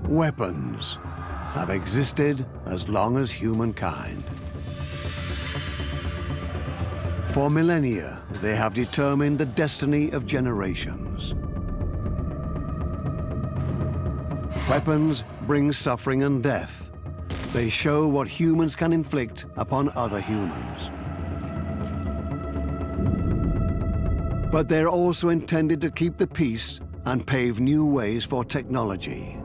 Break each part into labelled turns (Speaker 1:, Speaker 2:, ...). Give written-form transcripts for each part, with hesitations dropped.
Speaker 1: Weapons have existed as long as humankind. For millennia, they have determined the destiny of generations. Weapons bring suffering and death. They show what humans can inflict upon other humans. But they're also intended to keep the peace and pave new ways for technology.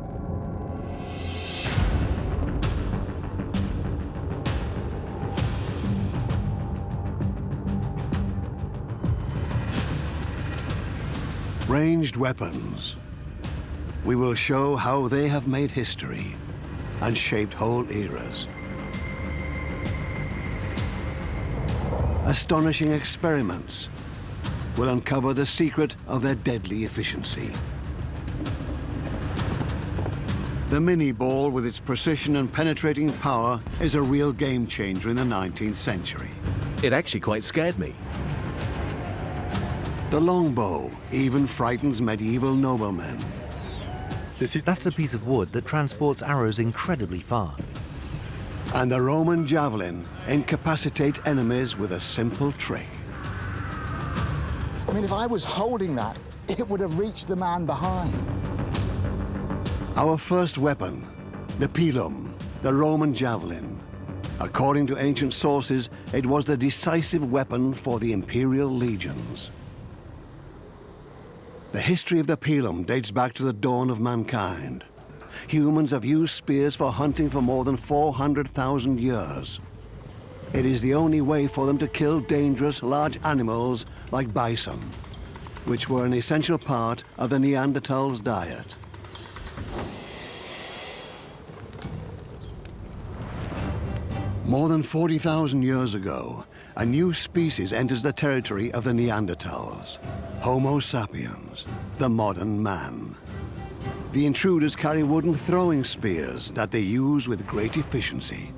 Speaker 1: Ranged weapons. We will show how they have made history and shaped whole eras. Astonishing experiments will uncover the secret of their deadly efficiency. The Minié ball, with its precision and penetrating power, is a real game changer in the 19th century.
Speaker 2: It actually quite scared me.
Speaker 1: The longbow even frightens medieval noblemen.
Speaker 3: That's a piece of wood that transports arrows incredibly far.
Speaker 1: And the Roman javelin incapacitates enemies with a simple trick.
Speaker 4: I mean, if I was holding that, it would have reached the man behind.
Speaker 1: Our first weapon, the pilum, the Roman javelin. According to ancient sources, it was the decisive weapon for the imperial legions. The history of the pilum dates back to the dawn of mankind. Humans have used spears for hunting for more than 400,000 years. It is the only way for them to kill dangerous, large animals like bison, which were an essential part of the Neanderthals' diet. More than 40,000 years ago, a new species enters the territory of the Neanderthals, Homo sapiens, the modern man. The intruders carry wooden throwing spears that they use with great efficiency.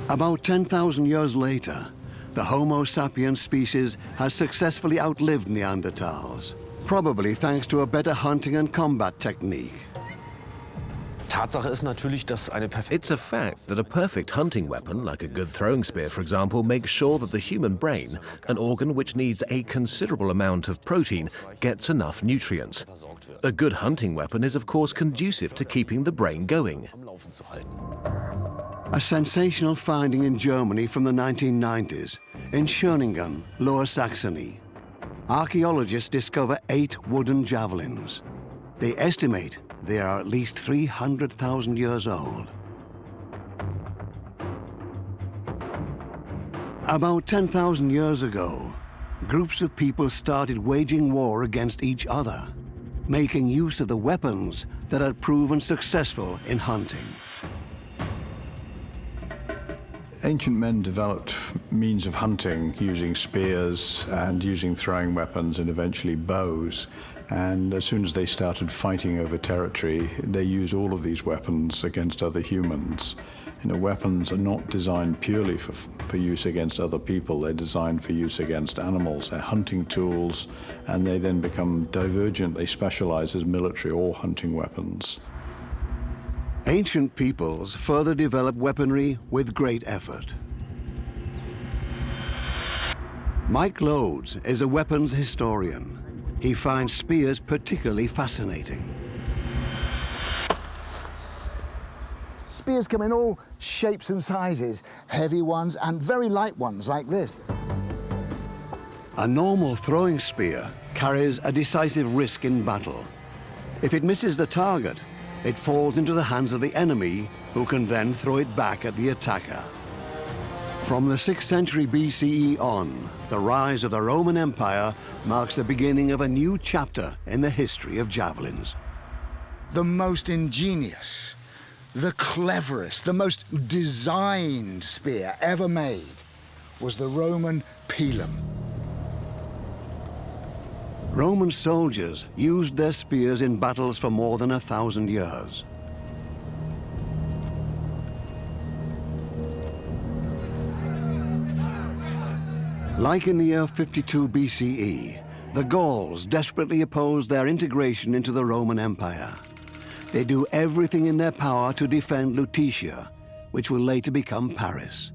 Speaker 1: About 10,000 years later, the Homo sapiens species has successfully outlived Neanderthals, probably thanks to a better hunting and combat technique.
Speaker 2: It's a fact that a perfect hunting weapon, like a good throwing spear, for example, makes sure that the human brain, an organ which needs a considerable amount of protein, gets enough nutrients. A good hunting weapon is, of course, conducive to keeping the brain going.
Speaker 1: A sensational finding in Germany from the 1990s, in Schöningen, Lower Saxony. Archaeologists discover 8 wooden javelins. They estimate they are at least 300,000 years old. About 10,000 years ago, groups of people started waging war against each other, making use of the weapons that had proven successful in hunting.
Speaker 5: Ancient men developed means of hunting using spears and using throwing weapons and eventually bows. And as soon as they started fighting over territory, they used all of these weapons against other humans. You know, weapons are not designed purely for use against other people. They're designed for use against animals. They're hunting tools, and they then become divergent. They specialize as military or hunting weapons.
Speaker 1: Ancient peoples further developed weaponry with great effort. Mike Lodes is a weapons historian. He finds spears particularly fascinating.
Speaker 4: Spears come in all shapes and sizes, heavy ones and very light ones like this.
Speaker 1: A normal throwing spear carries a decisive risk in battle. If it misses the target, it falls into the hands of the enemy, who can then throw it back at the attacker. From the 6th century BCE on, the rise of the Roman Empire marks the beginning of a new chapter in the history of javelins.
Speaker 4: The most ingenious, the cleverest, the most designed spear ever made was the Roman pilum.
Speaker 1: Roman soldiers used their spears in battles for more than 1,000 years. Like in the year 52 BCE, The Gauls desperately oppose their integration into the Roman Empire. They do everything in their power to defend Lutetia, which will later become Paris.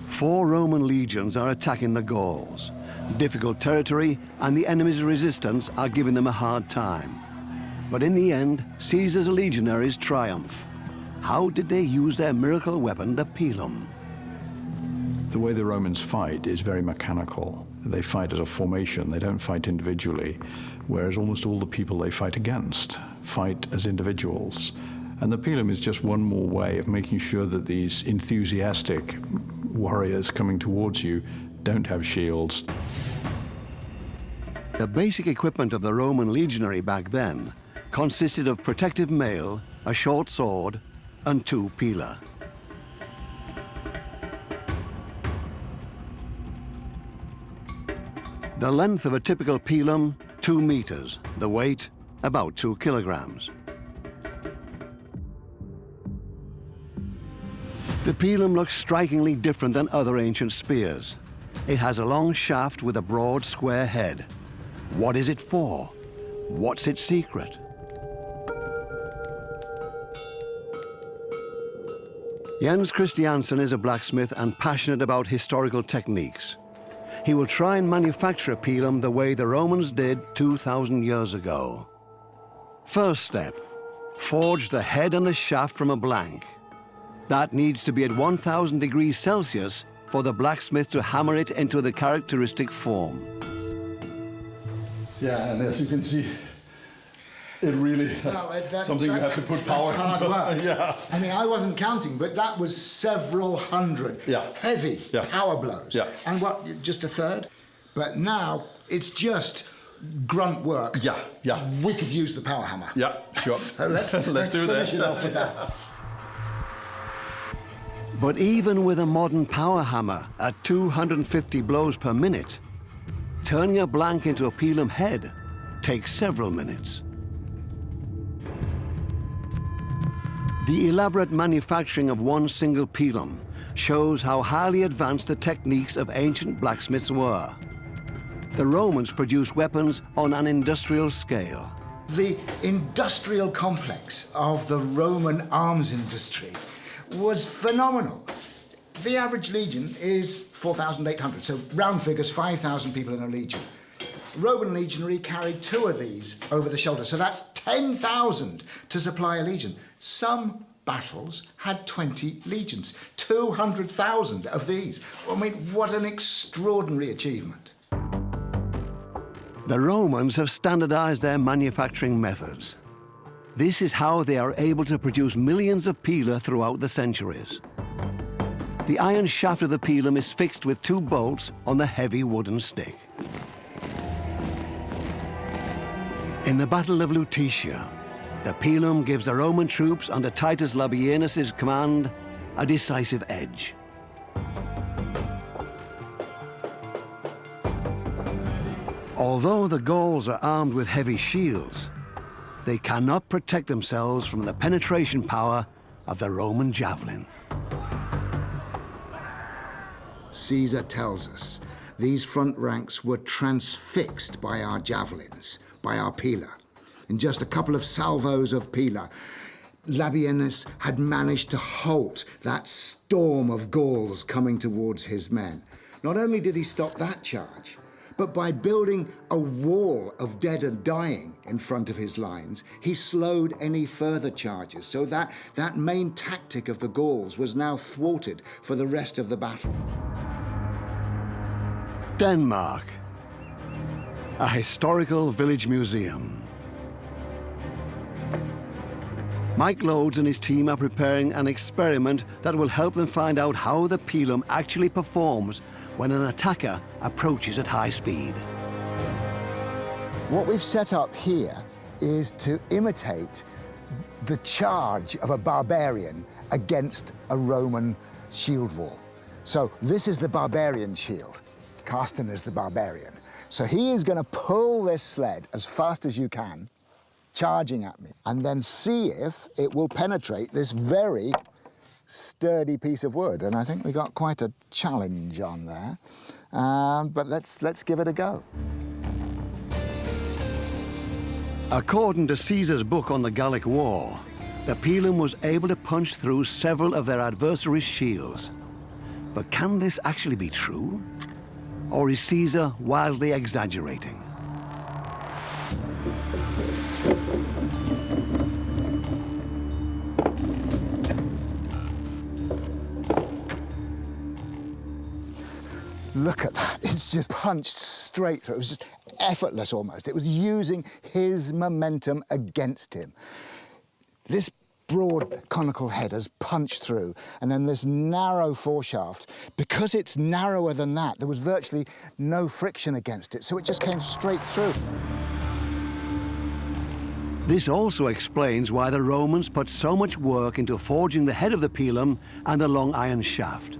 Speaker 1: 4 Roman legions are attacking the Gauls. Difficult territory and the enemy's resistance are giving them a hard time. But in the end, Caesar's legionaries triumph. How did they use their miracle weapon, the pilum?
Speaker 5: The way the Romans fight is very mechanical. They fight as a formation, they don't fight individually, whereas almost all the people they fight against fight as individuals. And the pilum is just one more way of making sure that these enthusiastic warriors coming towards you don't have shields.
Speaker 1: The basic equipment of the Roman legionary back then consisted of protective mail, a short sword, and 2 pila. The length of a typical pilum, 2 meters. The weight, about 2 kilograms. The pilum looks strikingly different than other ancient spears. It has a long shaft with a broad, square head. What is it for? What's its secret? Jens Christiansen is a blacksmith and passionate about historical techniques. He will try and manufacture a pilum the way the Romans did 2,000 years ago. First step, forge the head and the shaft from a blank. That needs to be at 1,000 degrees Celsius for the blacksmith to hammer it into the characteristic form.
Speaker 6: Yeah, and as you can see, it really something you have to put power
Speaker 4: into. That's hard work.
Speaker 6: Yeah.
Speaker 4: I mean, I wasn't counting, but that was several hundred heavy power blows.
Speaker 6: Yeah.
Speaker 4: And what, just a third? But now it's just grunt work.
Speaker 6: Yeah, yeah.
Speaker 4: We could use the power hammer.
Speaker 6: Yeah, sure.
Speaker 4: So let's
Speaker 6: do
Speaker 4: finish
Speaker 6: that.
Speaker 4: it off with that.
Speaker 1: But even with a modern power hammer at 250 blows per minute, turning a blank into a pilum head takes several minutes. The elaborate manufacturing of one single pilum shows how highly advanced the techniques of ancient blacksmiths were. The Romans produced weapons on an industrial scale.
Speaker 4: The industrial complex of the Roman arms industry was phenomenal. The average legion is 4,800, so round figures, 5,000 people in a legion. Roman legionary carried 2 of these over the shoulder, so that's 10,000 to supply a legion. Some battles had 20 legions, 200,000 of these. I mean, what an extraordinary achievement.
Speaker 1: The Romans have standardized their manufacturing methods. This is how they are able to produce millions of pila throughout the centuries. The iron shaft of the pilum is fixed with 2 bolts on the heavy wooden stick. In the Battle of Lutetia, the pilum gives the Roman troops under Titus Labienus' command a decisive edge. Although the Gauls are armed with heavy shields, they cannot protect themselves from the penetration power of the Roman javelin.
Speaker 4: Caesar tells us these front ranks were transfixed by our javelins, by our pila. In just a couple of salvos of pila, Labienus had managed to halt that storm of Gauls coming towards his men. Not only did he stop that charge, but by building a wall of dead and dying in front of his lines, he slowed any further charges, so that main tactic of the Gauls was now thwarted for the rest of the battle.
Speaker 1: Denmark, a historical village museum. Mike Lodes and his team are preparing an experiment that will help them find out how the pilum actually performs when an attacker approaches at high speed.
Speaker 4: What we've set up here is to imitate the charge of a barbarian against a Roman shield wall. So this is the barbarian shield. Carsten is the barbarian. So he is going to pull this sled as fast as you can, charging at me, and then see if it will penetrate this very sturdy piece of wood, and I think we got quite a challenge on there. But let's give it a go.
Speaker 1: According to Caesar's book on the Gallic War, the pilum was able to punch through several of their adversaries' shields. But can this actually be true? Or is Caesar wildly exaggerating?
Speaker 4: Look at that, it's just punched straight through. It was just effortless almost. It was using his momentum against him. This broad conical head has punched through, and then this narrow foreshaft, because it's narrower than that, there was virtually no friction against it, so it just came straight through.
Speaker 1: This also explains why the Romans put so much work into forging the head of the pilum and the long iron shaft.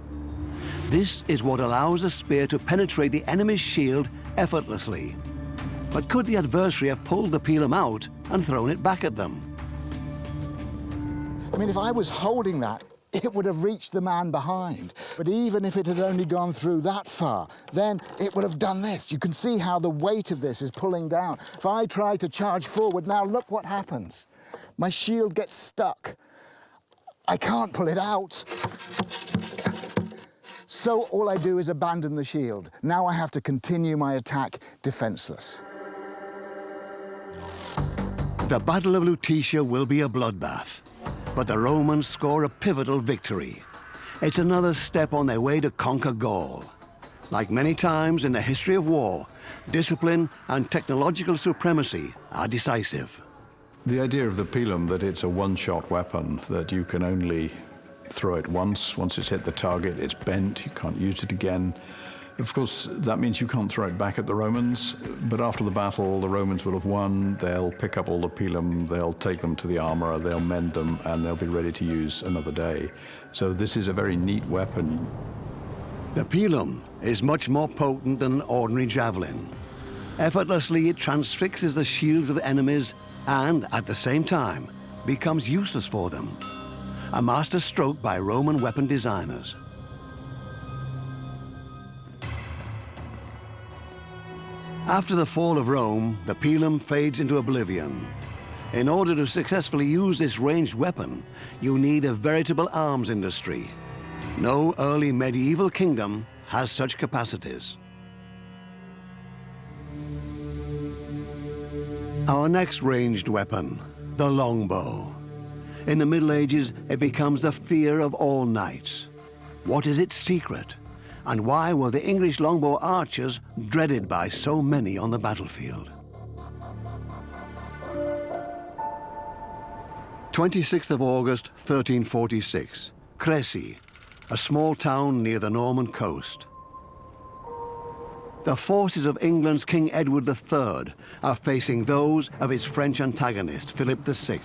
Speaker 1: This is what allows the spear to penetrate the enemy's shield effortlessly. But could the adversary have pulled the pilum out and thrown it back at them?
Speaker 4: I mean, if I was holding that, it would have reached the man behind. But even if it had only gone through that far, then it would have done this. You can see how the weight of this is pulling down. If I try to charge forward, now look what happens. My shield gets stuck. I can't pull it out. So all I do is abandon the shield. Now I have to continue my attack defenseless.
Speaker 1: The Battle of Lutetia will be a bloodbath, but the Romans score a pivotal victory. It's another step on their way to conquer Gaul. Like many times in the history of war, discipline and technological supremacy are decisive.
Speaker 5: The idea of the pilum, that it's a one-shot weapon, that you can only throw it once. Once it's hit the target, it's bent, you can't use it again. Of course, that means you can't throw it back at the Romans, but after the battle, the Romans will have won. They'll pick up all the pilum, they'll take them to the armorer, they'll mend them, and they'll be ready to use another day. So this is a very neat weapon.
Speaker 1: The pilum is much more potent than an ordinary javelin. Effortlessly, it transfixes the shields of the enemies and, at the same time, becomes useless for them. A master stroke by Roman weapon designers. After the fall of Rome, the pilum fades into oblivion. In order to successfully use this ranged weapon, you need a veritable arms industry. No early medieval kingdom has such capacities. Our next ranged weapon, the longbow. In the Middle Ages, it becomes the fear of all knights. What is its secret? And why were the English longbow archers dreaded by so many on the battlefield? 26th of August, 1346, Crécy, a small town near the Norman coast. The forces of England's King Edward III are facing those of his French antagonist, Philip VI.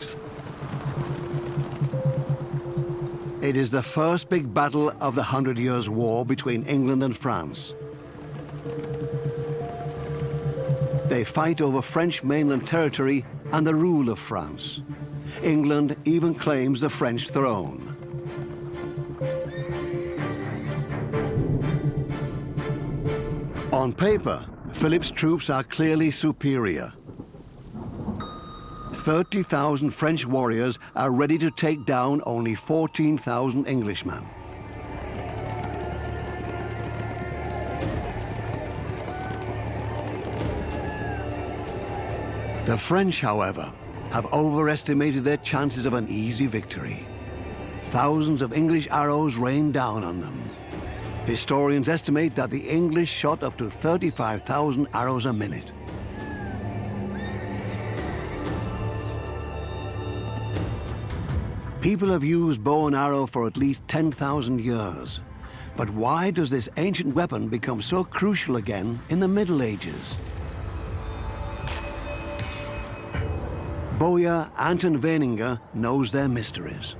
Speaker 1: It is the first big battle of the 100 Years' War between England and France. They fight over French mainland territory and the rule of France. England even claims the French throne. On paper, Philip's troops are clearly superior. 30,000 French warriors are ready to take down only 14,000 Englishmen. The French, however, have overestimated their chances of an easy victory. Thousands of English arrows rain down on them. Historians estimate that the English shot up to 35,000 arrows a minute. People have used bow and arrow for at least 10,000 years. But why does this ancient weapon become so crucial again in the Middle Ages? Bowyer Anton Weininger knows their mysteries.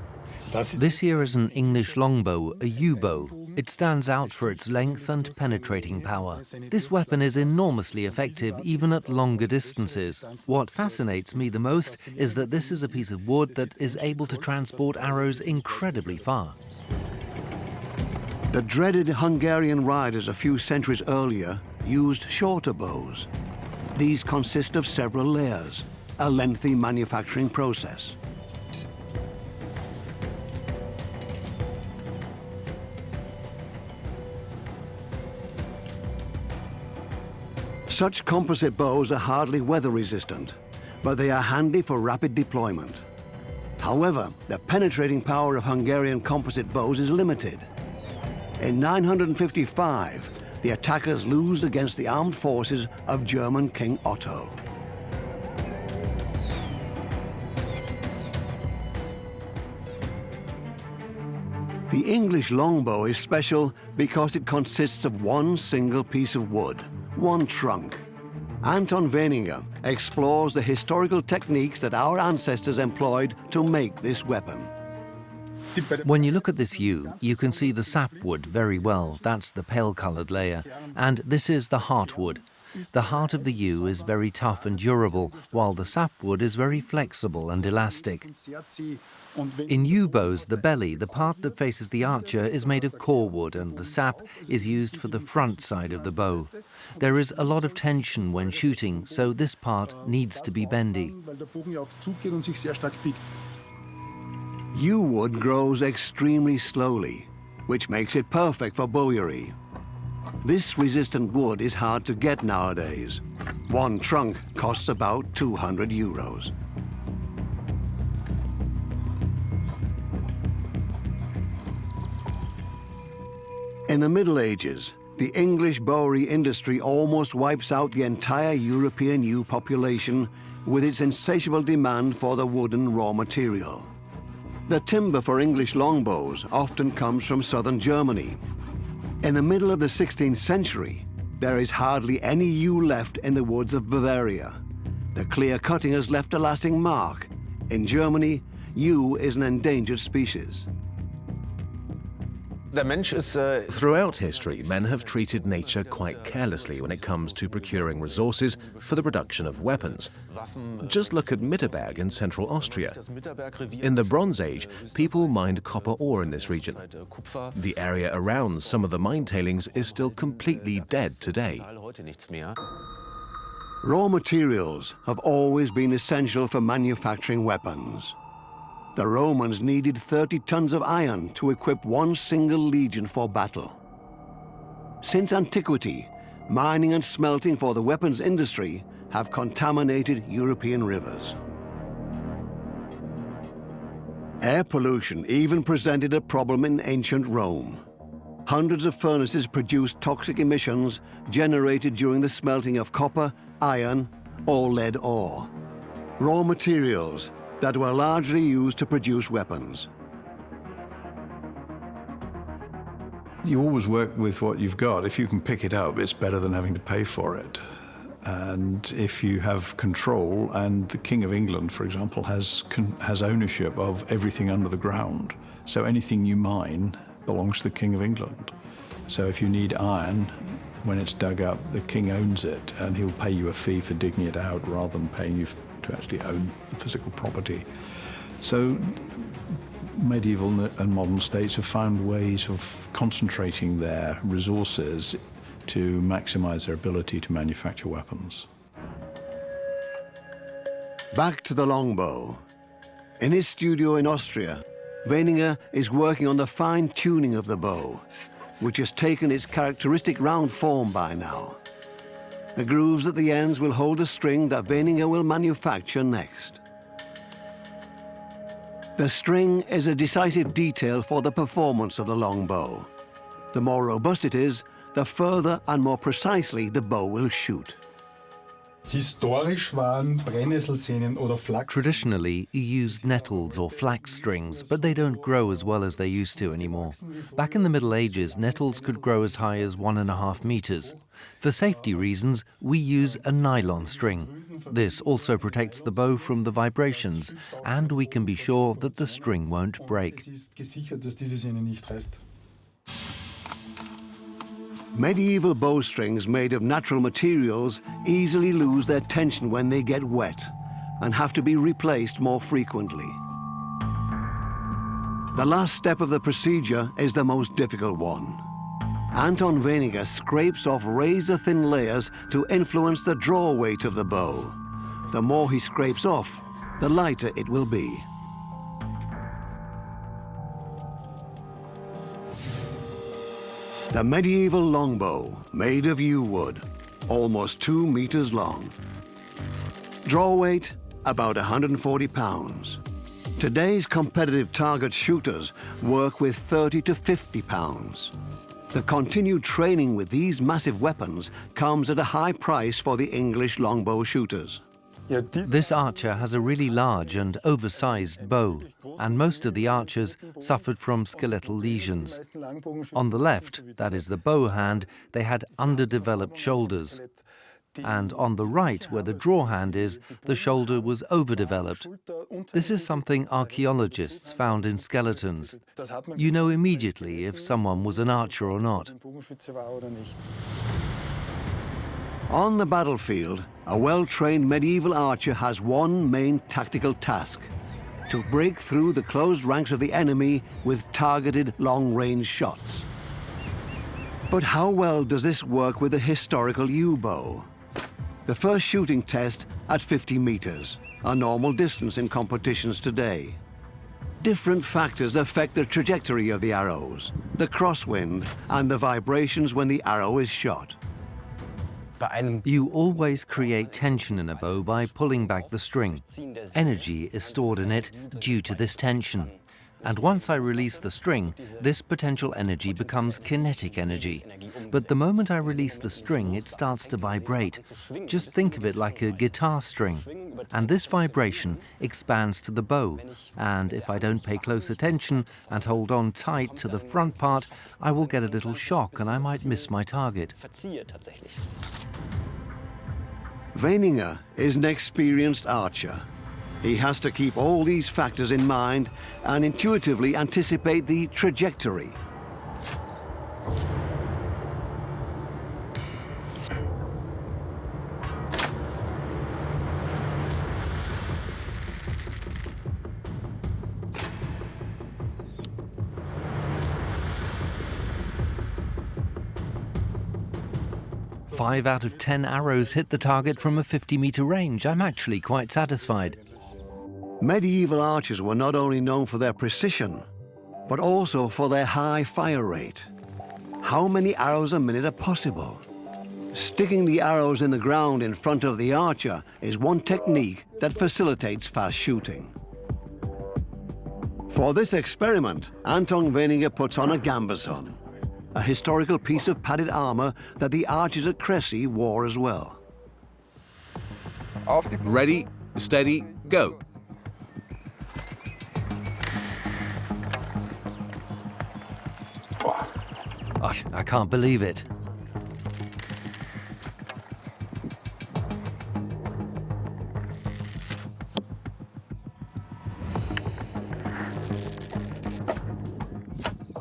Speaker 3: This here is an English longbow, a yew-bow. It stands out for its length and penetrating power. This weapon is enormously effective even at longer distances. What fascinates me the most is that this is a piece of wood that is able to transport arrows incredibly far.
Speaker 1: The dreaded Hungarian riders a few centuries earlier used shorter bows. These consist of several layers, a lengthy manufacturing process. Such composite bows are hardly weather resistant, but they are handy for rapid deployment. However, the penetrating power of Hungarian composite bows is limited. In 955, the attackers lose against the armed forces of German King Otto. The English longbow is special because it consists of one single piece of wood, one trunk. Anton Weininger explores the historical techniques that our ancestors employed to make this weapon.
Speaker 3: When you look at this yew, you can see the sapwood very well. That's the pale-colored layer. And this is the heartwood. The heart of the yew is very tough and durable, while the sapwood is very flexible and elastic. In yew bows, the belly, the part that faces the archer, is made of core wood, and the sap is used for the front side of the bow. There is a lot of tension when shooting, so this part needs to be bendy.
Speaker 1: Yew wood grows extremely slowly, which makes it perfect for bowyery. This resistant wood is hard to get nowadays. One trunk costs about 200 euros. In the Middle Ages, the English bowery industry almost wipes out the entire European yew population with its insatiable demand for the wooden raw material. The timber for English longbows often comes from southern Germany. In the middle of the 16th century, there is hardly any yew left in the woods of Bavaria. The clear cutting has left a lasting mark. In Germany, yew is an endangered species.
Speaker 2: Throughout history, men have treated nature quite carelessly when it comes to procuring resources for the production of weapons. Just look at Mitterberg in central Austria. In the Bronze Age, people mined copper ore in this region. The area around some of the mine tailings is still completely dead today.
Speaker 1: Raw materials have always been essential for manufacturing weapons. The Romans needed 30 tons of iron to equip one single legion for battle. Since antiquity, mining and smelting for the weapons industry have contaminated European rivers. Air pollution even presented a problem in ancient Rome. Hundreds of furnaces produced toxic emissions generated during the smelting of copper, iron, or lead ore. Raw materials that were largely used to produce weapons.
Speaker 5: You always work with what you've got. If you can pick it up, it's better than having to pay for it. And if you have control, and the King of England, for example, has ownership of everything under the ground. So anything you mine belongs to the King of England. So if you need iron, when it's dug up, the king owns it, and he'll pay you a fee for digging it out rather than paying you to actually own the physical property. So medieval and modern states have found ways of concentrating their resources to maximize their ability to manufacture weapons.
Speaker 1: Back to the longbow. In his studio in Austria, Weininger is working on the fine-tuning of the bow, which has taken its characteristic round form by now. The grooves at the ends will hold the string that Weininger will manufacture next. The string is a decisive detail for the performance of the longbow. The more robust it is, the further and more precisely the bow will shoot.
Speaker 3: Traditionally, you used nettles or flax strings, but they don't grow as well as they used to anymore. Back in the Middle Ages, nettles could grow as high as 1.5 meters. For safety reasons, we use a nylon string. This also protects the bow from the vibrations, and we can be sure that the string won't break.
Speaker 1: Medieval bowstrings made of natural materials easily lose their tension when they get wet and have to be replaced more frequently. The last step of the procedure is the most difficult one. Anton Weniger scrapes off razor-thin layers to influence the draw weight of the bow. The more he scrapes off, the lighter it will be. The medieval longbow, made of yew wood, almost 2 meters long. Draw weight, about 140 pounds. Today's competitive target shooters work with 30 to 50 pounds. The continued training with these massive weapons comes at a high price for the English longbow shooters.
Speaker 3: This archer has a really large and oversized bow, and most of the archers suffered from skeletal lesions. On the left, that is the bow hand, they had underdeveloped shoulders. And on the right, where the draw hand is, the shoulder was overdeveloped. This is something archaeologists found in skeletons. You know immediately if someone was an archer or not.
Speaker 1: On the battlefield, a well-trained medieval archer has one main tactical task: to break through the closed ranks of the enemy with targeted long-range shots. But how well does this work with a historical yew bow? The first shooting test at 50 meters, a normal distance in competitions today. Different factors affect the trajectory of the arrows, the crosswind, and the vibrations when the arrow is shot.
Speaker 3: You always create tension in a bow by pulling back the string. Energy is stored in it due to this tension. And once I release the string, this potential energy becomes kinetic energy. But the moment I release the string, it starts to vibrate. Just think of it like a guitar string. And this vibration expands to the bow. And if I don't pay close attention and hold on tight to the front part, I will get a little shock and I might miss my target.
Speaker 1: Weniger is an experienced archer. He has to keep all these factors in mind and intuitively anticipate the trajectory.
Speaker 3: Five out of 10 arrows hit the target from a 50-meter range. I'm actually quite satisfied.
Speaker 1: Medieval archers were not only known for their precision, but also for their high fire rate. How many arrows a minute are possible? Sticking the arrows in the ground in front of the archer is one technique that facilitates fast shooting. For this experiment, Anton Weniger puts on a gambeson, a historical piece of padded armor that the archers at Cressy wore as well.
Speaker 2: Ready, steady, go.
Speaker 3: I can't believe it.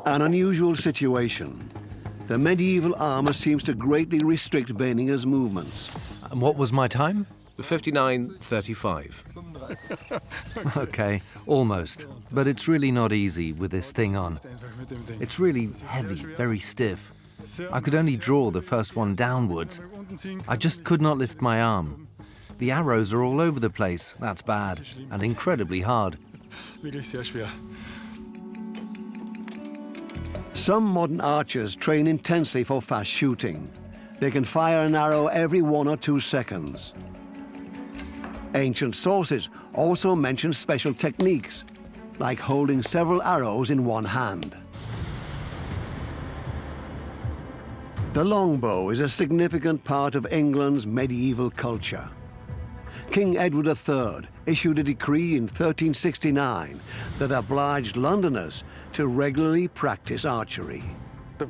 Speaker 1: An unusual situation. The medieval armor seems to greatly restrict Weniger's movements.
Speaker 3: And what was my time?
Speaker 2: 59:35.
Speaker 3: Okay, almost. But it's really not easy with this thing on. It's really heavy, very stiff. I could only draw the first one downwards. I just could not lift my arm. The arrows are all over the place. That's bad and incredibly hard.
Speaker 1: Some modern archers train intensely for fast shooting. They can fire an arrow every 1 or 2 seconds. Ancient sources also mention special techniques, like holding several arrows in one hand. The longbow is a significant part of England's medieval culture. King Edward III issued a decree in 1369 that obliged Londoners to regularly practice archery.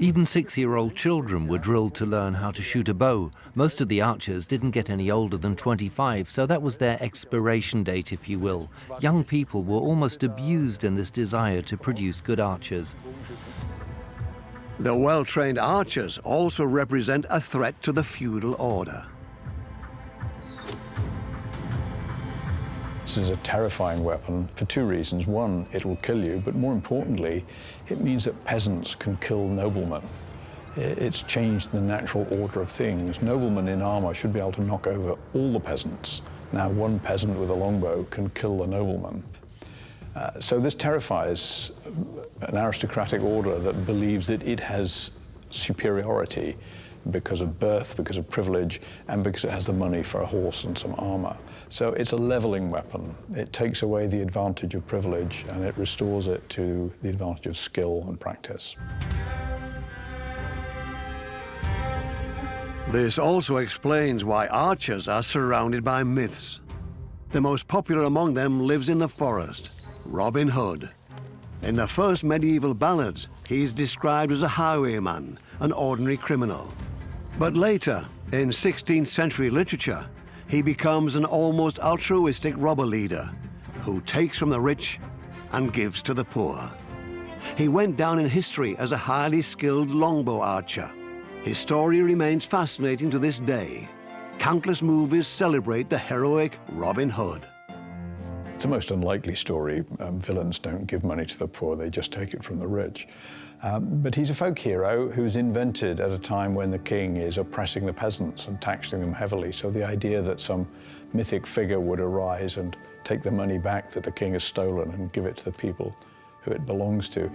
Speaker 3: Even 6-year-old children were drilled to learn how to shoot a bow. Most of the archers didn't get any older than 25, so that was their expiration date, if you will. Young people were almost abused in this desire to produce good archers.
Speaker 1: The well-trained archers also represent a threat to the feudal order.
Speaker 5: This is a terrifying weapon for two reasons. One, it will kill you, but more importantly, it means that peasants can kill noblemen. It's changed the natural order of things. Noblemen in armor should be able to knock over all the peasants. Now one peasant with a longbow can kill the nobleman. So this terrifies an aristocratic order that believes that it has superiority because of birth, because of privilege, and because it has the money for a horse and some armor. So it's a leveling weapon. It takes away the advantage of privilege and it restores it to the advantage of skill and practice.
Speaker 1: This also explains why archers are surrounded by myths. The most popular among them lives in the forest, Robin Hood. In the first medieval ballads, he is described as a highwayman, an ordinary criminal. But later, in 16th century literature, he becomes an almost altruistic robber leader who takes from the rich and gives to the poor. He went down in history as a highly skilled longbow archer. His story remains fascinating to this day. Countless movies celebrate the heroic Robin Hood.
Speaker 5: It's a most unlikely story. Villains don't give money to the poor, they just take it from the rich. But he's a folk hero who's invented at a time when the king is oppressing the peasants and taxing them heavily. So the idea that some mythic figure would arise and take the money back that the king has stolen and give it to the people who it belongs to.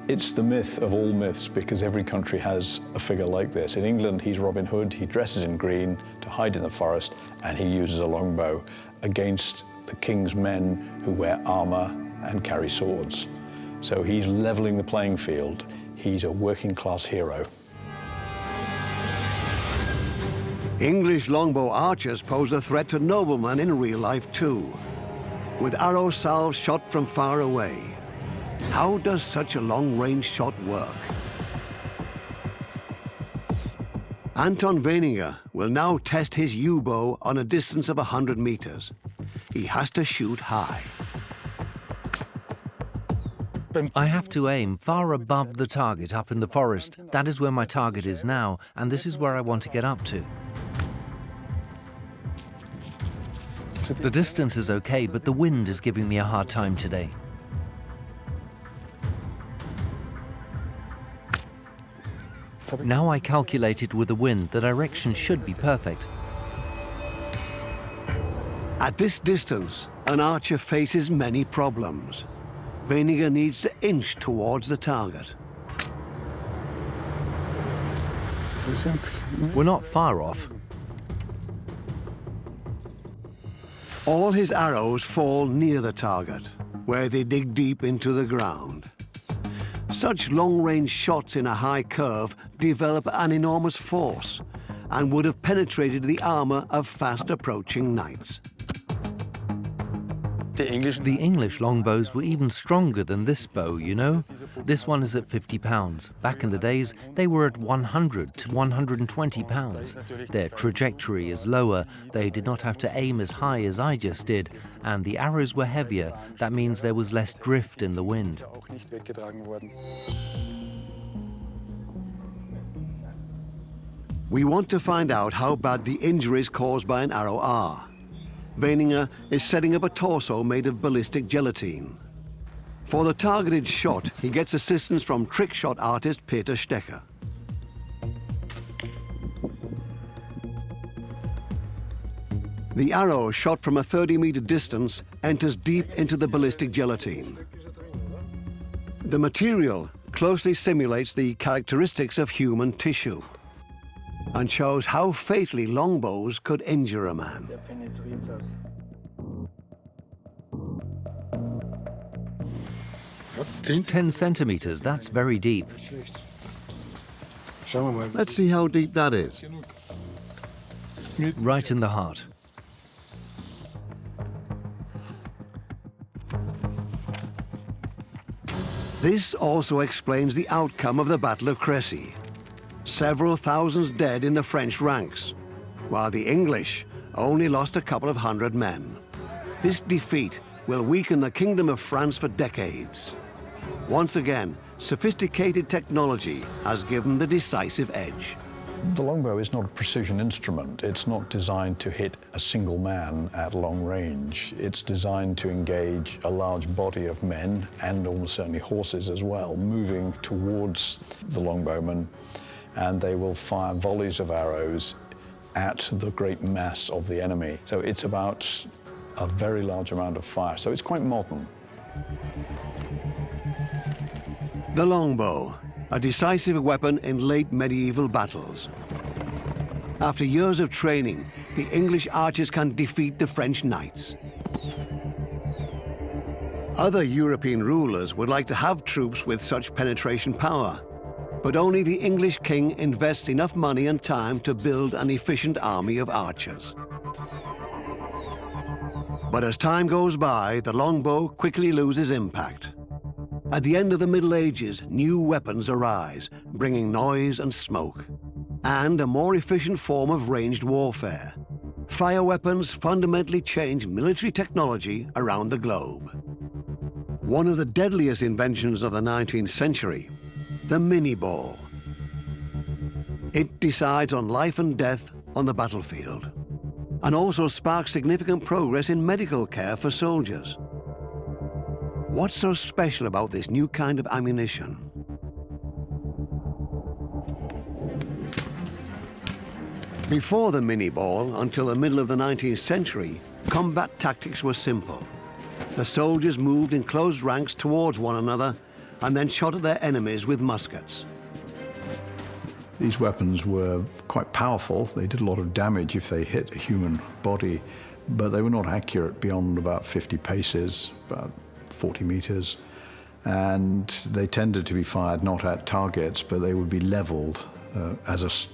Speaker 5: It's the myth of all myths because every country has a figure like this. In England, he's Robin Hood. He dresses in green to hide in the forest, and he uses a longbow against the king's men who wear armor and carry swords. So he's leveling the playing field. He's a working-class hero.
Speaker 1: English longbow archers pose a threat to noblemen in real life too, with arrow salves shot from far away. How does such a long-range shot work? Anton Weininger will now test his U-bow on a distance of 100 meters. He has to shoot high.
Speaker 3: I have to aim far above the target up in the forest. That is where my target is now, and this is where I want to get up to. The distance is okay, but the wind is giving me a hard time today. Now I calculated with the wind, the direction should be perfect.
Speaker 1: At this distance, an archer faces many problems. Weininger needs to inch towards the target.
Speaker 3: We're not far off.
Speaker 1: All his arrows fall near the target, where they dig deep into the ground. Such long-range shots in a high curve develop an enormous force and would have penetrated the armor of fast-approaching knights.
Speaker 3: The English longbows were even stronger than this bow, you know? This one is at 50 pounds. Back in the days, they were at 100 to 120 pounds. Their trajectory is lower. They did not have to aim as high as I just did, and the arrows were heavier. That means there was less drift in the wind.
Speaker 1: We want to find out how bad the injuries caused by an arrow are. Weininger is setting up a torso made of ballistic gelatine. For the targeted shot, he gets assistance from trick shot artist Peter Stecher. The arrow, shot from a 30-meter distance, enters deep into the ballistic gelatine. The material closely simulates the characteristics of human tissue and shows how fatally longbows could injure a man.
Speaker 3: 10 centimeters, that's very deep.
Speaker 1: Let's see how deep that is.
Speaker 3: Right in the heart.
Speaker 1: This also explains the outcome of the Battle of Crécy. Several thousands dead in the French ranks, while the English only lost a couple of hundred men. This defeat will weaken the Kingdom of France for decades. Once again, sophisticated technology has given the decisive edge.
Speaker 5: The longbow is not a precision instrument. It's not designed to hit a single man at long range. It's designed to engage a large body of men, and almost certainly horses as well, moving towards the longbowman, and they will fire volleys of arrows at the great mass of the enemy. So it's about a very large amount of fire. So it's quite modern.
Speaker 1: The longbow, a decisive weapon in late medieval battles. After years of training, the English archers can defeat the French knights. Other European rulers would like to have troops with such penetration power, but only the English king invests enough money and time to build an efficient army of archers. But as time goes by, the longbow quickly loses impact. At the end of the Middle Ages, new weapons arise, bringing noise and smoke, and a more efficient form of ranged warfare. Fire weapons fundamentally change military technology around the globe. One of the deadliest inventions of the 19th century, the Minié ball. It decides on life and death on the battlefield, and also sparks significant progress in medical care for soldiers. What's so special about this new kind of ammunition? Before the Minié ball, until the middle of the 19th century, combat tactics were simple. The soldiers moved in closed ranks towards one another and then shot at their enemies with muskets.
Speaker 5: These weapons were quite powerful. They did a lot of damage if they hit a human body, but they were not accurate beyond about 50 paces, about 40 meters, and they tended to be fired not at targets, but they would be leveled as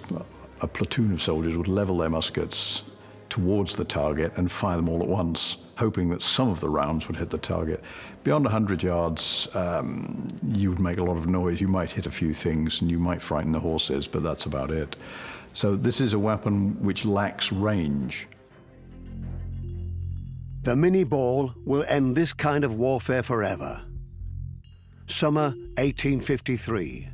Speaker 5: a platoon of soldiers would level their muskets towards the target and fire them all at once, hoping that some of the rounds would hit the target. Beyond 100 yards, you would make a lot of noise. You might hit a few things and you might frighten the horses, but that's about it. So this is a weapon which lacks range.
Speaker 1: The Minié ball will end this kind of warfare forever. Summer 1853.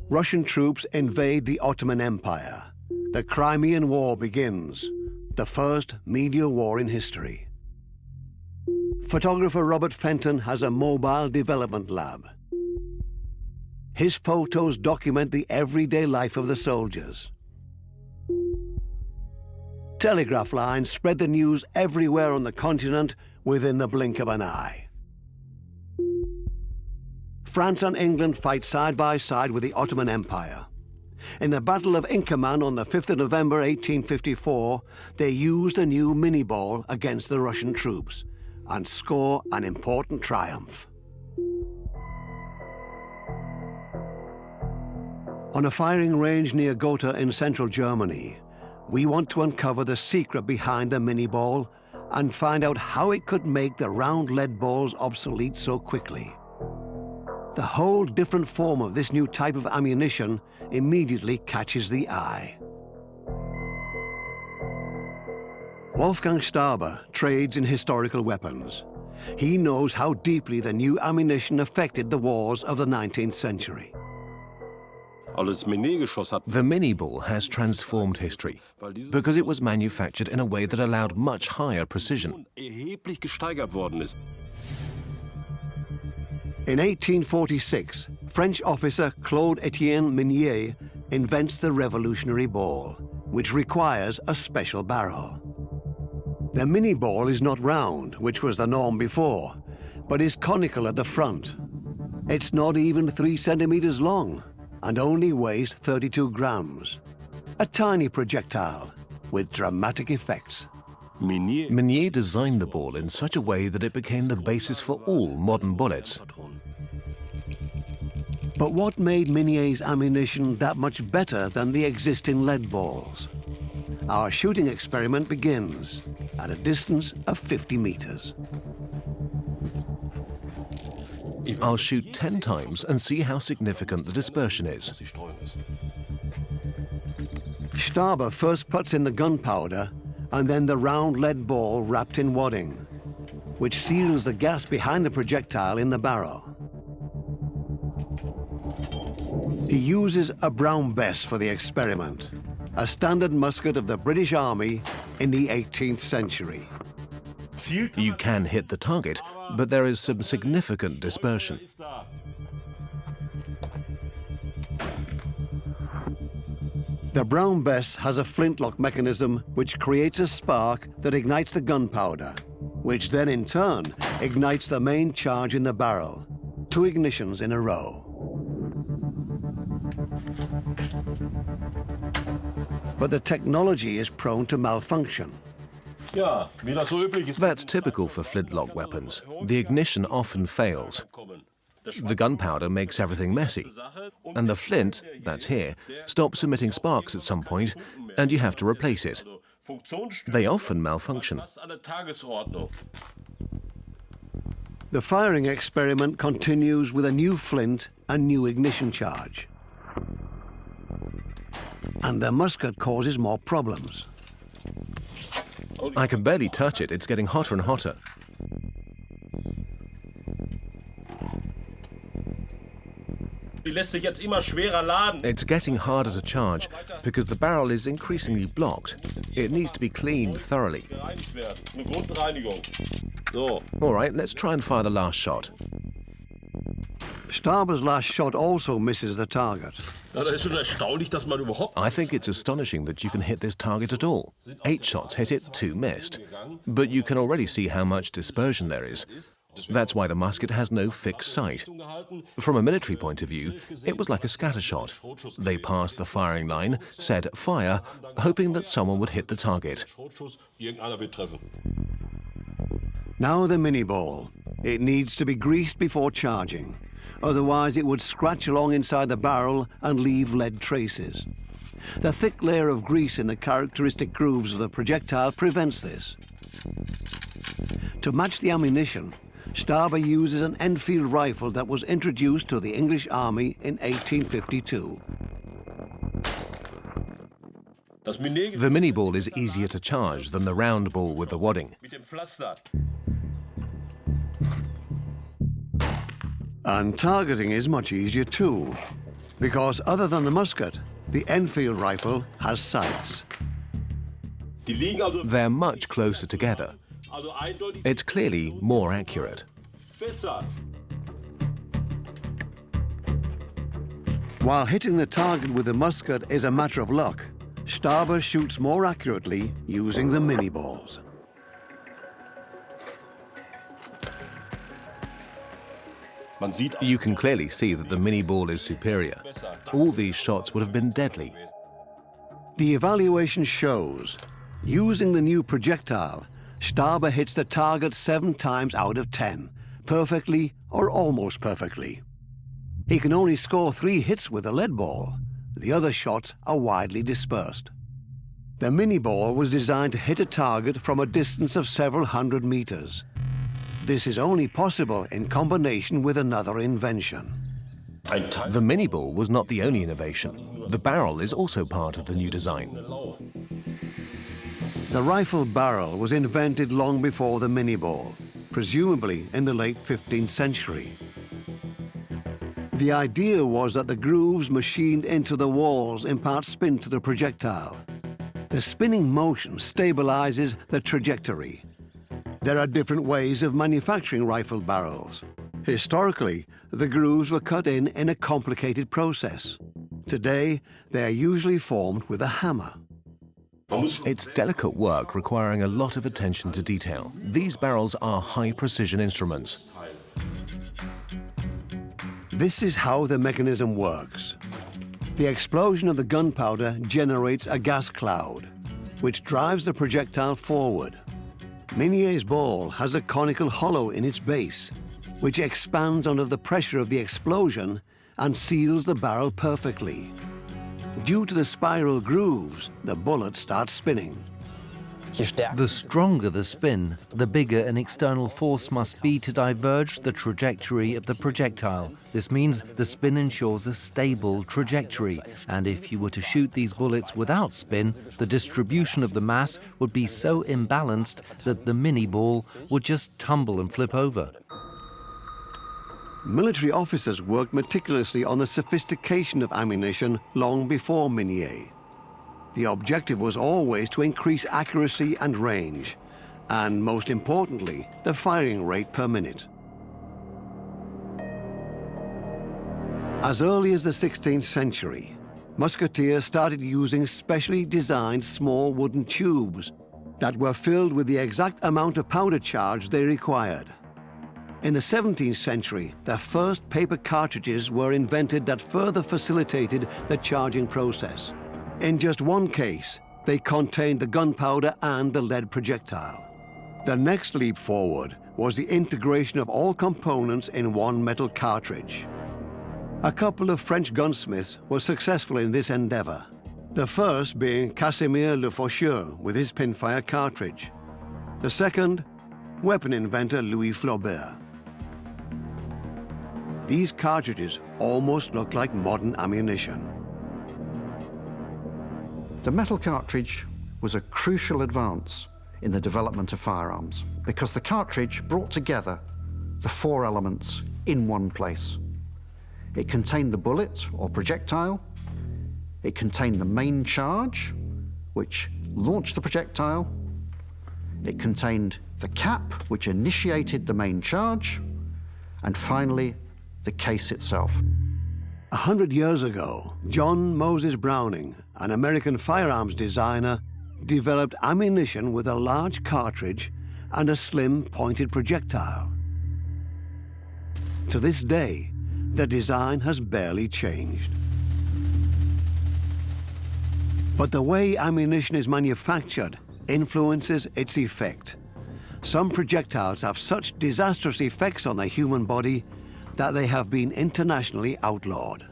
Speaker 1: Russian troops invade the Ottoman Empire. The Crimean War begins, the first media war in history. Photographer Robert Fenton has a mobile development lab. His photos document the everyday life of the soldiers. Telegraph lines spread the news everywhere on the continent within the blink of an eye. France and England fight side by side with the Ottoman Empire. In the Battle of Inkerman on the 5th of November 1854, they used a new Minié ball against the Russian troops and score an important triumph. On a firing range near Gotha in central Germany, we want to uncover the secret behind the Minié ball and find out how it could make the round lead balls obsolete so quickly. The whole different form of this new type of ammunition immediately catches the eye. Wolfgang Staber trades in historical weapons. He knows how deeply the new ammunition affected the wars of the 19th century.
Speaker 2: The Minié ball has transformed history because it was manufactured in a way that allowed much higher precision.
Speaker 1: In 1846, French officer Claude-Étienne Minié invents the revolutionary ball, which requires a special barrel. The Minié ball is not round, which was the norm before, but is conical at the front. It's not even 3 centimeters long and only weighs 32 grams. A tiny projectile with dramatic effects.
Speaker 2: Minié designed the ball in such a way that it became the basis for all modern bullets.
Speaker 1: But what made Minié's ammunition that much better than the existing lead balls? Our shooting experiment begins at a distance of 50 meters.
Speaker 2: I'll shoot 10 times and see how significant the dispersion is.
Speaker 1: Staber first puts in the gunpowder and then the round lead ball wrapped in wadding, which seals the gas behind the projectile in the barrel. He uses a Brown Bess for the experiment, a standard musket of the British Army in the 18th century.
Speaker 2: You can hit the target, but there is some significant dispersion.
Speaker 1: The Brown Bess has a flintlock mechanism which creates a spark that ignites the gunpowder, which then in turn ignites the main charge in the barrel. 2 ignitions in a row. But the technology is prone to malfunction.
Speaker 2: That's typical for flintlock weapons. The ignition often fails. The gunpowder makes everything messy. And the flint, that's here, stops emitting sparks at some point, and you have to replace it. They often malfunction.
Speaker 1: The firing experiment continues with a new flint and new ignition charge. And the musket causes more problems.
Speaker 2: I can barely touch it. It's getting hotter and hotter. It's getting harder to charge because the barrel is increasingly blocked. It needs to be cleaned thoroughly. All right, let's try and fire the last shot.
Speaker 1: Staber's last shot also misses the target.
Speaker 2: I think it's astonishing that you can hit this target at all. 8 shots hit it, 2 missed. But you can already see how much dispersion there is. That's why the musket has no fixed sight. From a military point of view, it was like a scattershot. They passed the firing line, said fire, hoping that someone would hit the target.
Speaker 1: Now the mini ball. It needs to be greased before charging. Otherwise it would scratch along inside the barrel and leave lead traces. The thick layer of grease in the characteristic grooves of the projectile prevents this. To match the ammunition, Staber uses an Enfield rifle that was introduced to the English Army in 1852.
Speaker 2: The mini ball is easier to charge than the round ball with the wadding.
Speaker 1: And targeting is much easier too, because other than the musket, the Enfield rifle has sights.
Speaker 2: They're much closer together. It's clearly more accurate.
Speaker 1: While hitting the target with the musket is a matter of luck, Staber shoots more accurately using the mini balls.
Speaker 2: You can clearly see that the mini ball is superior. All these shots would have been deadly.
Speaker 1: The evaluation shows, using the new projectile, Staber hits the target 7 times out of 10, perfectly or almost perfectly. He can only score 3 hits with a lead ball. The other shots are widely dispersed. The mini ball was designed to hit a target from a distance of several hundred meters. This is only possible in combination with another invention.
Speaker 2: The mini ball was not the only innovation. The barrel is also part of the new design.
Speaker 1: The rifle barrel was invented long before the mini ball, presumably in the late 15th century. The idea was that the grooves machined into the walls impart spin to the projectile. The spinning motion stabilizes the trajectory. There are different ways of manufacturing rifle barrels. Historically, the grooves were cut in a complicated process. Today, they are usually formed with a hammer.
Speaker 2: It's delicate work requiring a lot of attention to detail. These barrels are high-precision instruments.
Speaker 1: This is how the mechanism works. The explosion of the gunpowder generates a gas cloud, which drives the projectile forward. Minié's ball has a conical hollow in its base, which expands under the pressure of the explosion and seals the barrel perfectly. Due to the spiral grooves, the bullet starts spinning.
Speaker 3: The stronger the spin, the bigger an external force must be to diverge the trajectory of the projectile. This means the spin ensures a stable trajectory, and if you were to shoot these bullets without spin, the distribution of the mass would be so imbalanced that the mini ball would just tumble and flip over.
Speaker 1: Military officers worked meticulously on the sophistication of ammunition long before Minié. The objective was always to increase accuracy and range, and most importantly, the firing rate per minute. As early as the 16th century, musketeers started using specially designed small wooden tubes that were filled with the exact amount of powder charge they required. In the 17th century, the first paper cartridges were invented that further facilitated the charging process. In just one case, they contained the gunpowder and the lead projectile. The next leap forward was the integration of all components in one metal cartridge. A couple of French gunsmiths were successful in this endeavor, the first being Casimir Le Faucheur with his pinfire cartridge. The second, weapon inventor Louis Flaubert. These cartridges almost look like modern ammunition.
Speaker 7: The metal cartridge was a crucial advance in the development of firearms because the cartridge brought together the four elements in one place. It contained the bullet or projectile, it contained the main charge, which launched the projectile, it contained the cap, which initiated the main charge, and finally, the case itself.
Speaker 1: 100 years ago, John Moses Browning, an American firearms designer, developed ammunition with a large cartridge and a slim pointed projectile. To this day, the design has barely changed. But the way ammunition is manufactured influences its effect. Some projectiles have such disastrous effects on the human body that they have been internationally outlawed.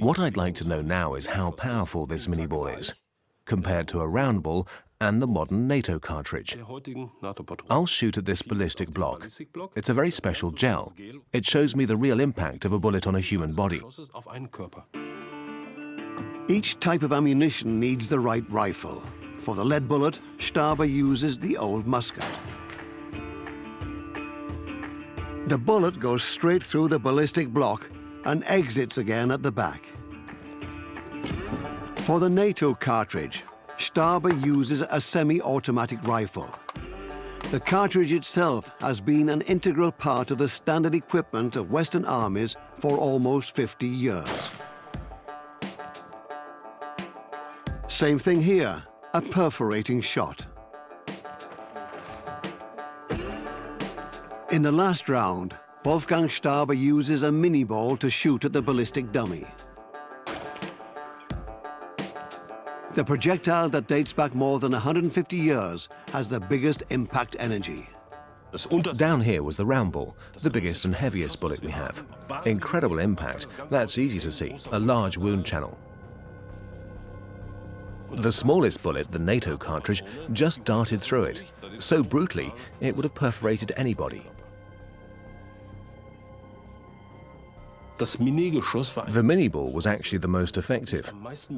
Speaker 2: What I'd like to know now is how powerful this mini ball is, compared to a round ball and the modern NATO cartridge. I'll shoot at this ballistic block. It's a very special gel. It shows me the real impact of a bullet on a human body.
Speaker 1: Each type of ammunition needs the right rifle. For the lead bullet, Staber uses the old musket. The bullet goes straight through the ballistic block and exits again at the back. For the NATO cartridge, Staber uses a semi-automatic rifle. The cartridge itself has been an integral part of the standard equipment of Western armies for almost 50 years. Same thing here, a perforating shot. In the last round, Wolfgang Staber uses a mini ball to shoot at the ballistic dummy. The projectile that dates back more than 150 years has the biggest impact energy.
Speaker 2: Down here was the round ball, the biggest and heaviest bullet we have. Incredible impact, that's easy to see, a large wound channel. The smallest bullet, the NATO cartridge, just darted through it. So brutally, it would have perforated anybody. The mini ball was actually the most effective.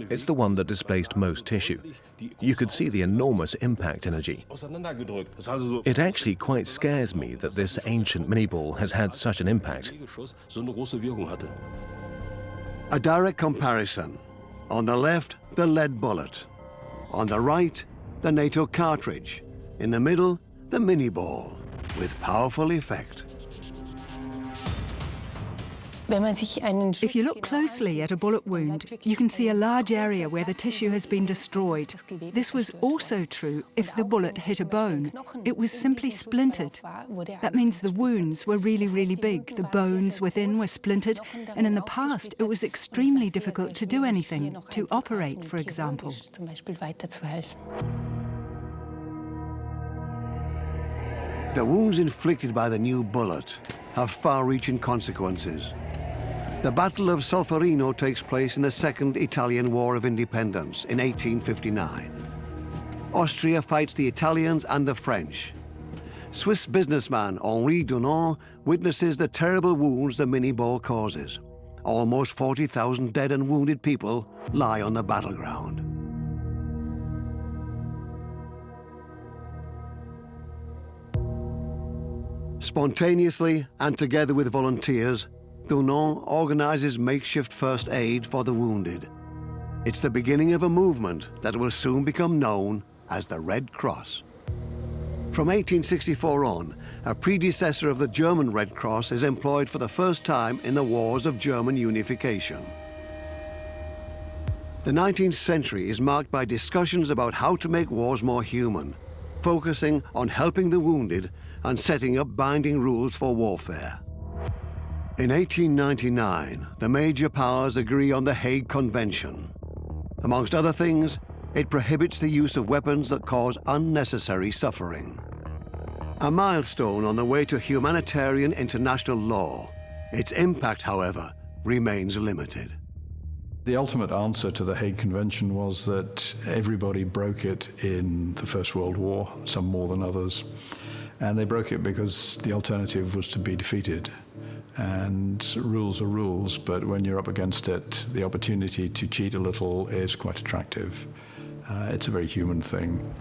Speaker 2: It's the one that displaced most tissue. You could see the enormous impact energy. It actually quite scares me that this ancient mini ball has had such an impact.
Speaker 1: A direct comparison. On the left, the lead bullet. On the right, the NATO cartridge. In the middle, the mini ball, with powerful effect.
Speaker 8: If you look closely at a bullet wound, you can see a large area where the tissue has been destroyed. This was also true if the bullet hit a bone. It was simply splintered. That means the wounds were really, really big. The bones within were splintered, and in the past it was extremely difficult to do anything, to operate, for example.
Speaker 1: The wounds inflicted by the new bullet have far-reaching consequences. The Battle of Solferino takes place in the Second Italian War of Independence in 1859. Austria fights the Italians and the French. Swiss businessman Henri Dunant witnesses the terrible wounds the mini ball causes. Almost 40,000 dead and wounded people lie on the battleground. Spontaneously and together with volunteers, Dunant organizes makeshift first aid for the wounded. It's the beginning of a movement that will soon become known as the Red Cross. From 1864 on, a predecessor of the German Red Cross is employed for the first time in the wars of German unification. The 19th century is marked by discussions about how to make wars more human, focusing on helping the wounded and setting up binding rules for warfare. In 1899, the major powers agree on the Hague Convention. Amongst other things, it prohibits the use of weapons that cause unnecessary suffering. A milestone on the way to humanitarian international law. Its impact, however, remains limited.
Speaker 5: The ultimate answer to the Hague Convention was that everybody broke it in the First World War, some more than others. And they broke it because the alternative was to be defeated. And rules are rules, but when you're up against it, the opportunity to cheat a little is quite attractive. It's a very human thing.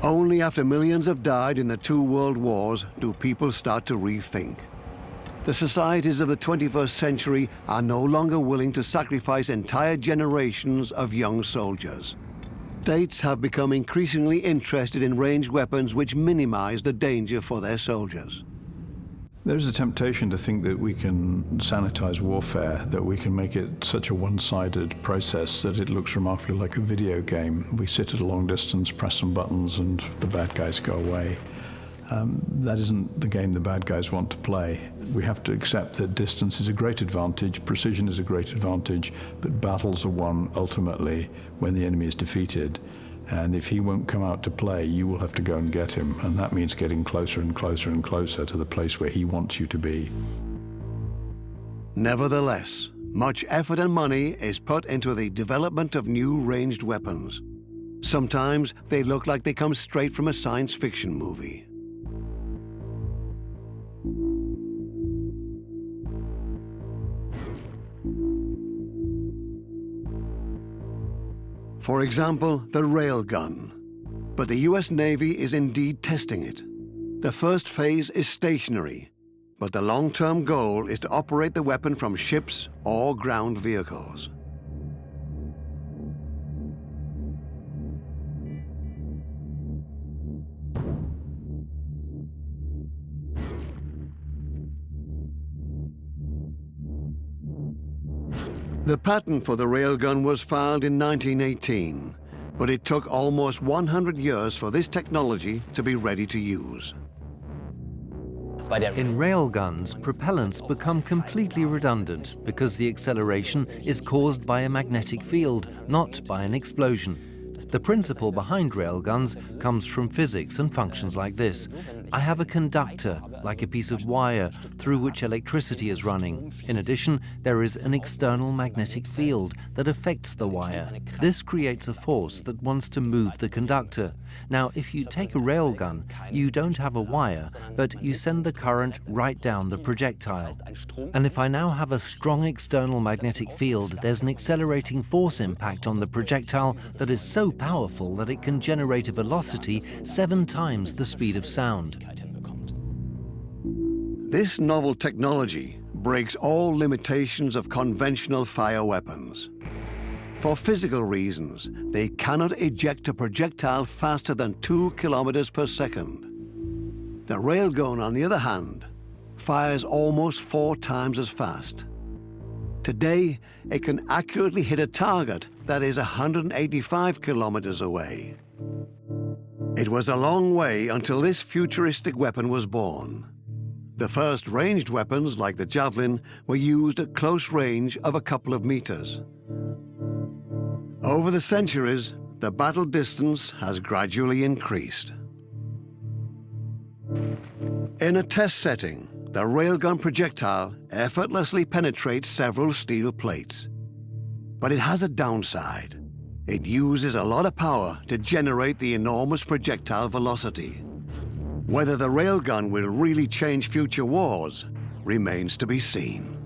Speaker 1: Only after millions have died in the two world wars do people start to rethink. The societies of the 21st century are no longer willing to sacrifice entire generations of young soldiers. States have become increasingly interested in ranged weapons which minimize the danger for their soldiers.
Speaker 5: There's a temptation to think that we can sanitize warfare, that we can make it such a one-sided process that it looks remarkably like a video game. We sit at a long distance, press some buttons, and the bad guys go away. That isn't the game the bad guys want to play. We have to accept that distance is a great advantage, precision is a great advantage, but battles are won ultimately when the enemy is defeated. And if he won't come out to play, you will have to go and get him. And that means getting closer and closer and closer to the place where he wants you to be.
Speaker 1: Nevertheless, much effort and money is put into the development of new ranged weapons. Sometimes they look like they come straight from a science fiction movie. For example, the railgun. But the US Navy is indeed testing it. The first phase is stationary, but the long-term goal is to operate the weapon from ships or ground vehicles. The patent for the railgun was filed in 1918, but it took almost 100 years for this technology to be ready to use.
Speaker 3: In railguns, propellants become completely redundant because the acceleration is caused by a magnetic field, not by an explosion. The principle behind railguns comes from physics and functions like this. I have a conductor, like a piece of wire, through which electricity is running. In addition, there is an external magnetic field that affects the wire. This creates a force that wants to move the conductor. Now, if you take a railgun, you don't have a wire, but you send the current right down the projectile. And if I now have a strong external magnetic field, there's an accelerating force impact on the projectile that is so powerful that it can generate a velocity 7 times the speed of sound.
Speaker 1: This novel technology breaks all limitations of conventional fire weapons. For physical reasons, they cannot eject a projectile faster than 2 kilometers per second. The railgun, on the other hand, fires almost 4 times as fast. Today, it can accurately hit a target that is 185 kilometers away. It was a long way until this futuristic weapon was born. The first ranged weapons, like the javelin, were used at close range of a couple of meters. Over the centuries, the battle distance has gradually increased. In a test setting, the railgun projectile effortlessly penetrates several steel plates. But it has a downside. It uses a lot of power to generate the enormous projectile velocity. Whether the railgun will really change future wars remains to be seen.